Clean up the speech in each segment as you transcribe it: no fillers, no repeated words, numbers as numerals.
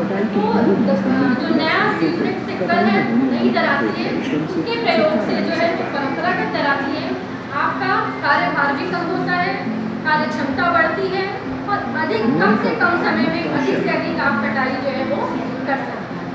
जो नया सीक्रेट सिक्कर है नई तैराकी है उसके प्रयोग से जो है परंपरागत तैराकी है आपका कार्यभार भी कम होता है, कार्य क्षमता बढ़ती है और अधिक कम से कम समय में अधिक से अधिक आप कटाई जो है वो कर सकते हैं।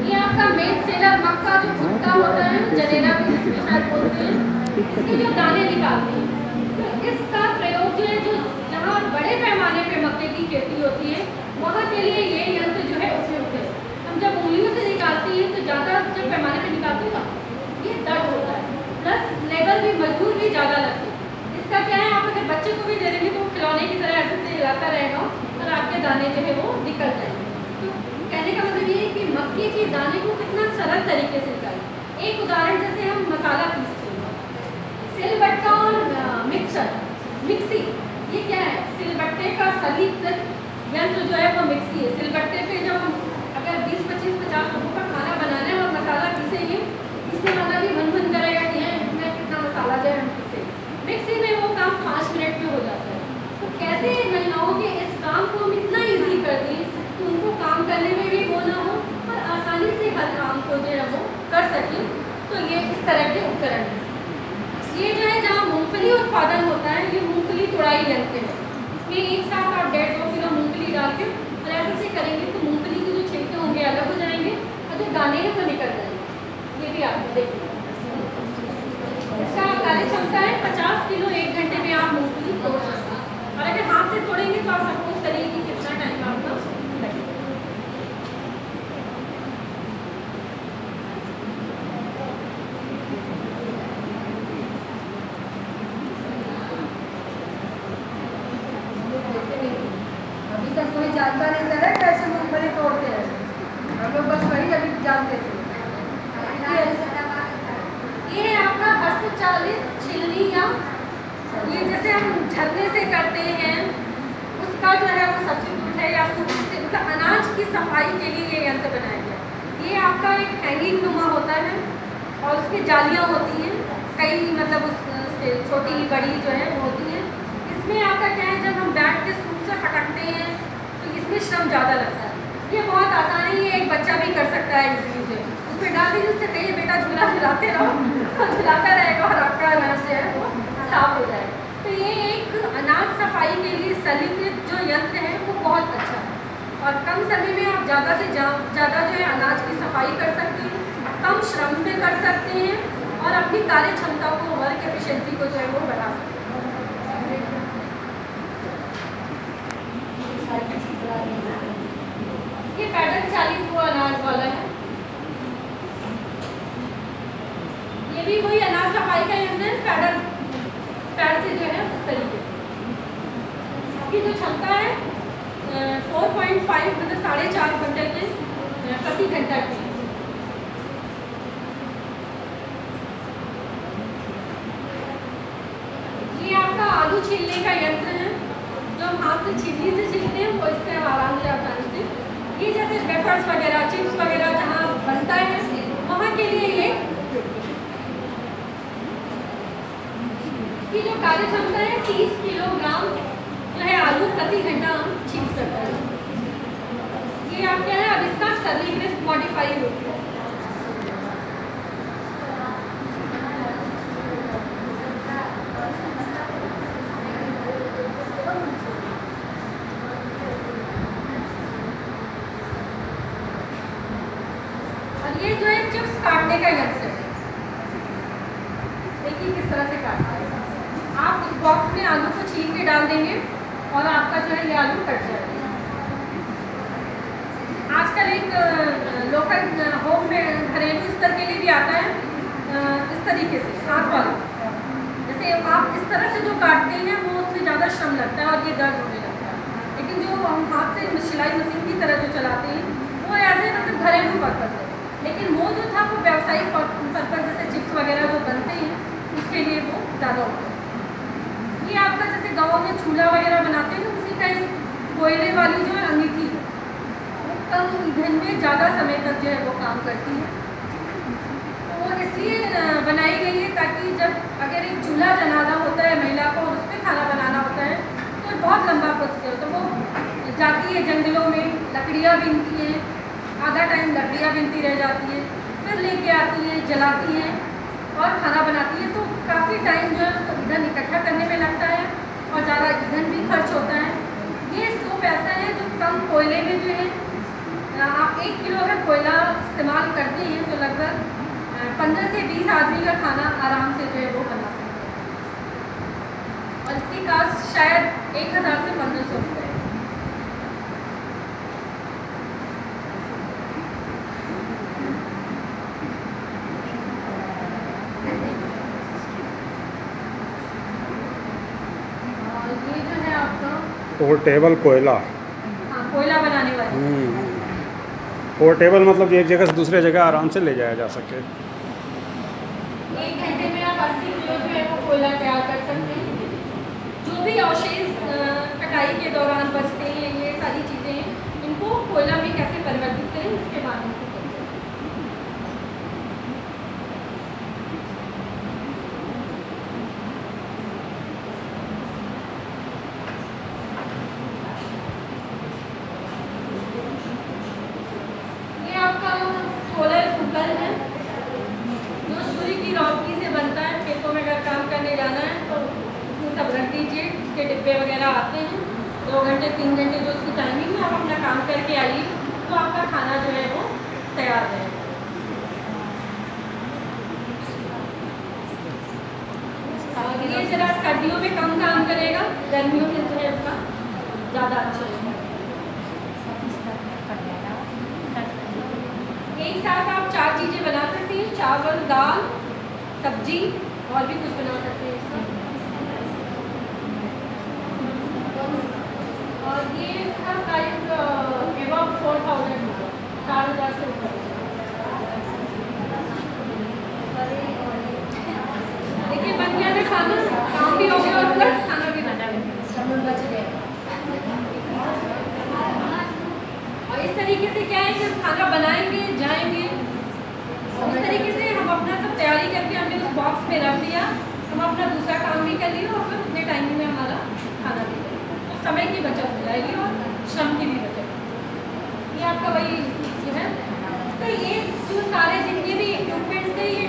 ये आपका मेन सेलर मक्का जो भुट्टा होता है, जनेरा भी इसमें शायद बोलते हैं, इसके जो दाने निकालते हैं तो इसका प्रयोग जो है जो जहाँ बड़े पैमाने पे मक्के की खेती होती है वहाँ के लिए ये यंत्र जो है उपयुक्त है। हम जब उंगलियों से निकालते हैं तो ज़्यादा जब पैमाने पे निकालते हैं ना ये दर्द होता है, प्लस लेबर भी मजदूर भी ज़्यादा लगते हैं। इसका क्या है, आप अगर बच्चे को भी दे देंगे तो खिलौने की तरह ऐसे से हिलाता रहेगा और आपके दाने जो है वो निकल जाएंगे। तो कहने का मतलब ये है कि मक्के के दाने को कितना सरल तरीके से निकालें। एक उदाहरण जैसे हम मसाला पीसते हैं, सिलबट्टा और मिक्सी, ये क्या है, सिलबट्टे का सलीकृत यंत्र जो है वो मिक्सी है। सिलबट्टे पे जब हम अगर 20, 25, 50 लोगों का खाना बनाना है और मसाला पीसेंगे, इससे वाला भी मन करेगा कि है इसमें कितना मसाला जो है हम पीसे। मिक्सी में वो काम 5 मिनट में हो जाता है। तो कैसे महिलाओं के इस काम को हम इतना ईजी कर दें कि उनको काम करने में भी वो ना हो और आसानी से हर काम को जो है वो कर सकें। तो ये इस तरह के उपकरण हैं। ये जो है जहाँ मूंगफली उत्पादन होता है, ये मूंगफली तुड़ाई यंत्र है। इसमें एक साथ आप 150 किलो मूंगफली डाल के और ऐसे से करेंगे तो मूंगफली के जो छिलके होंगे अलग हो जाएंगे और जो दाने हैं वो निकल जाएंगे। ये भी आप देखिए, इसका कार्य क्षमता है 50 किलो 1 घंटे में आप मूंगफली तोड़ सकते हैं। और अगर हाथ से तोड़ेंगे तो आप सपोज करिए कि कितना टाइम आपका लगेगा। अभी तक कोई जानता नहीं था कैसे मूंगफली तोड़ते हैं, हम लोग बस वही अभी जानते थे। ये है आपका हस्तचालित छिलनी, या ये जैसे हम झरने से करते हैं उसका जो है वो सब्स्टिट्यूट है, या फिर मतलब अनाज की सफाई के लिए ये यंत्र बनाया गया। ये आपका एक हैंगिंग नुमा होता है और उसकी जालियाँ होती हैं कई, मतलब उससे छोटी बड़ी जो है वो होती हैं। इसमें आपका क्या है, जब हम बैठ के सूप से फटकते हैं तो इसमें श्रम ज़्यादा लगता है। ये बहुत आसान है, ये एक बच्चा भी कर सकता है इसी से। उसमें डाल दीजिए, उससे कहिए बेटा झूला झुलाते रहो, झुलाता रहेगा और आपका अनाज जो है वो साफ हो जाएगा। तो ये एक अनाज सफाई के लिए सलीकृत जो यंत्र है वो बहुत अच्छा है और कम समय में आप ज़्यादा से ज़्यादा जो है अनाज की सफाई कर सकते हैं, कम श्रम में कर सकते हैं और अपनी कार्य क्षमता को, वर्क एफिशिएंसी को जो है वो बढ़ा सकते हैं। ये पैडल चालित हुआ अनाज वाला है, ये भी वही अनाज सफाई का यंत्र है, पैड से जो है उस तरीके से। इसकी जो क्षमता है 4.5 मतलब 4.5 क्विंटल के प्रति घंटा की। ये आपका आलू छीलने का यंत्र है, जो हम हाथ से छीलनी से छीलते हैं वो इससे हम आराम से आसानी से, ये जैसे वेफर्स वगैरह, चिप्स वगैरह जहाँ बनता है वहाँ के लिए ये की जो कार्य क्षमता है 30 किलोग्राम जो है आलू प्रति घंटा हम छील सकते हैं। ये आप क्या है, अब इसका सरलीकृत मॉडिफाई होता है। और ये जो है चिप्स काटने का यंत्र है, देखिए किस तरह से काटता है। आप उस बॉक्स में आलू को छील के डाल देंगे और आपका जो है ये आलू कट जाएगा। आजकल एक लोकल होम में घरेलू स्तर के लिए भी आता है, इस तरीके से हाथ वाला, जैसे आप इस तरह से जो काटते हैं वो उसमें ज़्यादा श्रम लगता है और ये दर्द होने लगता है। लेकिन जो हम हाथ से सिलाई मशीन की तरह जो चलाते हैं वो ऐसे मतलब घरेलू पर्पज़ है, लेकिन वो जो था वो व्यावसायिक पर्पज़ जैसे चिप्स वगैरह जो बनते हैं उसके लिए वो ज़्यादा होता है। ये आपका जैसे गाँव में चूल्हा वगैरह बनाते हैं उसी का कोयले वाली जो है अंगीठी है, वो कम ईंधन में ज़्यादा समय तक जो है वो काम करती है। तो वो इसलिए बनाई गई है ताकि जब अगर एक चूल्हा जलाना होता है महिला को और उस पर खाना बनाना होता है तो बहुत लंबा प्रोसेस है, तो वो जाती है जंगलों में, लकड़ियाँ बीनती हैं, आधा टाइम लकड़ियाँ बिनती रह जाती है, फिर लेके आती है, जलाती है और खाना बनाती है। तो काफ़ी टाइम जो है उसको ईंधन इकट्ठा करने में लगता है और ज़्यादा ईंधन भी खर्च होता है। ये स्टोव ऐसा है जो कम कोयले में जो है, आप 1 किलो अगर कोयला इस्तेमाल करते हैं तो लगभग 15 से 20 आदमी का खाना आराम से जो है वो बना सकते हैं। और इसकी कास्ट शायद 1000 से 1500 रुपये। पोर्टेबल कोयला। हाँ, कोयला बनाने वाली। पोर्टेबल मतलब एक जगह से दूसरे जगह आराम से ले जाया जा सके। 1 घंटे में आप 80 किलो जो है वो कोयला तैयार कर सकते हैं। जो भी अवशेष कटाई के दौरान बचते हैं, ये सारी चीज़ें हैं, इनको कोयला में कैसे परिवर्तित करें इसके बारे में। आपका सोलर कुकर है जो सूर्य की रोशनी से बनता है। खेतों में अगर काम करने जाना है तो उसमें सब रख दीजिए, उसके डिब्बे वगैरह आते हैं। 2 घंटे 3 घंटे जो उसकी टाइमिंग है, आप अपना काम करके आइए तो आपका खाना जो है वो तैयार है। ये जरा सर्दियों में कम काम करेगा, गर्मियों में जो है इसका ज़्यादा अच्छा है। एक साथ आप 4 चीज़ें बना सकती हैं, चावल, दाल, सब्जी और भी कुछ बना सकते हैं इसका। और ये इसका प्राइस अबाउट 4000 होगा, 4000 से ऊपर। देखिए बन गया ना खाना, काम भी हो गया और प्लस खाना भी बना गया, सब बच गया। और इस तरीके से क्या है कि हम खाना बनाएंगे, जाएंगे, इस तरीके से हम अपना सब तैयारी करके हमने उस बॉक्स में रख दिया, हम अपना दूसरा काम भी कर लिया और फिर उतने टाइम में हमारा खाना भी करेंगे। तो समय की बचत हो जाएगी और श्रम की भी बचत। ये आपका वही जो है। तो ये जो सारे जितने भी इक्विपमेंट्स थे, ये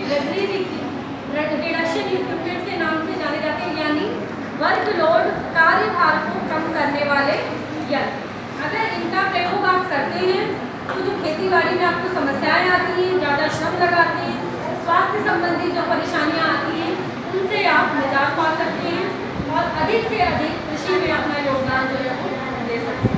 रिडक्शन इक्विपमेंट्स के नाम से जाने जाते हैं, यानी वर्कलोड, कार्यभार को कम करने वाले यंत्र। अगर इनका प्रयोग आप करते हैं तो जो खेतीबाड़ी में आपको समस्याएं आती हैं, ज़्यादा श्रम लगाते हैं, स्वास्थ्य संबंधी जो परेशानियां आती हैं, उनसे आप निजात पा सकते हैं और अधिक से अधिक कृषि में अपना योगदान जो है वो दे सकते हैं।